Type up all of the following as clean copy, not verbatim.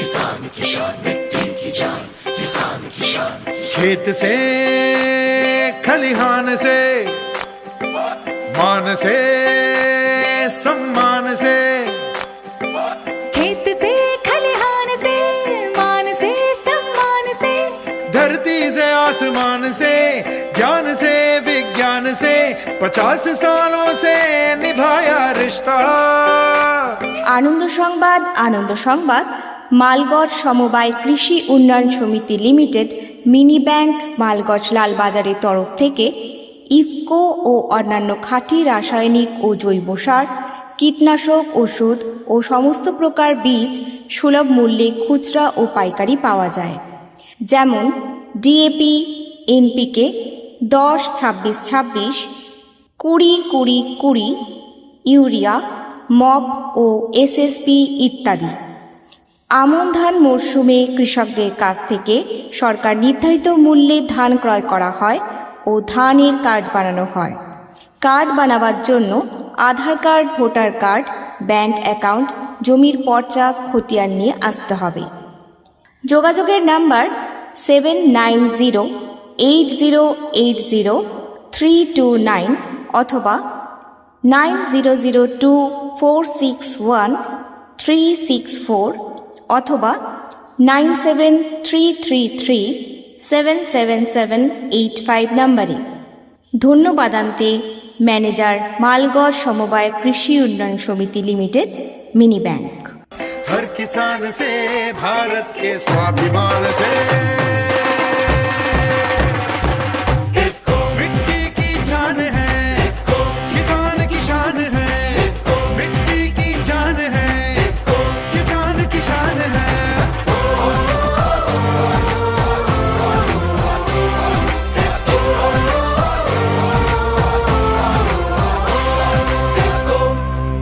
किसान की शान मिट्टी की जान, किसान की शान। खेत से खलिहान से मान से सम्मान से, खेत से खलिहान से मान से सम्मान से, धरती से आसमान से ज्ञान से विज्ञान से, 50 सालों से निभाया रिश्ता। আনন্দ সংবাদ আনন্দ সংবাদ মালগড় সমবায় কৃষি উন্নয়ন সমিতি লিমিটেড মিনি ব্যাংক মালগড় লালবাজারের তরফ থেকে ইফকো ও অন্যান্য খাঁটি রাসায়নিক ও জৈব সার, কীটনাশক, ওষুধ ও সমস্ত প্রকার বীজ সুলভ মূল্যে খুচরা ও পাইকারি পাওয়া যায়। যেমন ডিএপি, এনপিকে 10-26-26, 20-20-20, ইউরিয়া, মপ ও এসএসপি ইত্যাদি। আমন ধান মরশুমে কৃষকদের কাছ থেকে সরকার নির্ধারিত মূল্যে ধান ক্রয় করা হয় ও ধানের কার্ড বানানো হয়। কার্ড বানাবার জন্য Aadhaar card, voter card, bank account, জমির পর্চা, খতিয়ান নিয়ে আসতে হবে। যোগাযোগের নাম্বার 7980803229 অথবা 9002461364 অথবা 9733377785 নম্বরে। ধন্যবাদান্তে ম্যানেজার, মালগড় সমবায় কৃষি উন্নয়ন সমিতি লিমিটেড, মিনি ব্যাংক। हर किसान से भारत के स्वाभिमान से, इफ्को मिट्टी की जान है, इफ्को किसान की शान है, इफ्को मिट्टी की जान है, इफ्को किसान की शान है।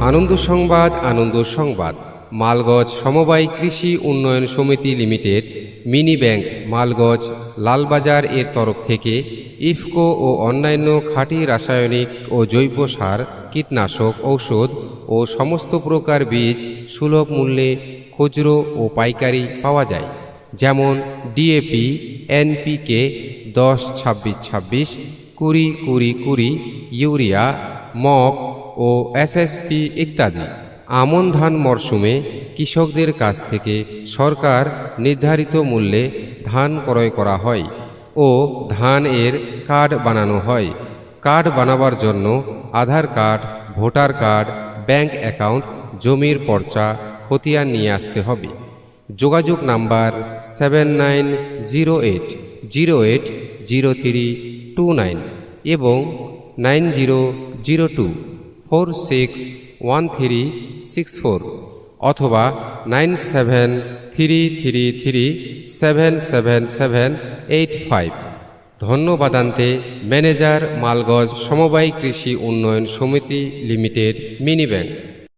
আনন্দ সংবাদ আনন্দ সংবাদ মালগঞ্জ সমবায় কৃষি উন্নয়ন সমিতি লিমিটেড মিনি ব্যাংক মালগঞ্জ লালবাজার এর তরফ থেকে ইফকো ও অন্যান্য খাঁটি রাসায়নিক ও জৈব সার, কীটনাশক, ঔষধ ও সমস্ত প্রকার বীজ সুলভ মূল্যে খুচরো ও পাইকারি পাওয়া যায়। যেমন ডিএপি, এনপিকে 10-26-26, 20-20-20, ইউরিয়া, মপ ও এসএসপি ইত্যাদি। আমন ধান মরশুমে কৃষকদের কাছ থেকে সরকার নির্ধারিত মূল্যে ধান ক্রয় করা হয় ও ধান এর কার্ড বানানো হয়। কার্ড বানাবার জন্য Aadhaar card, voter card, bank account, জমির পর্চা, খতিয়ান নিয়ে আসতে হবে। যোগাযোগ নাম্বার 7908080329 এবং 9002461364 অথবা 9733377785। ধন্যবাদান্তে ম্যানেজার, মালগঞ্জ সমবায় কৃষি উন্নয়ন সমিতি লিমিটেড, মিনি ব্যাংক।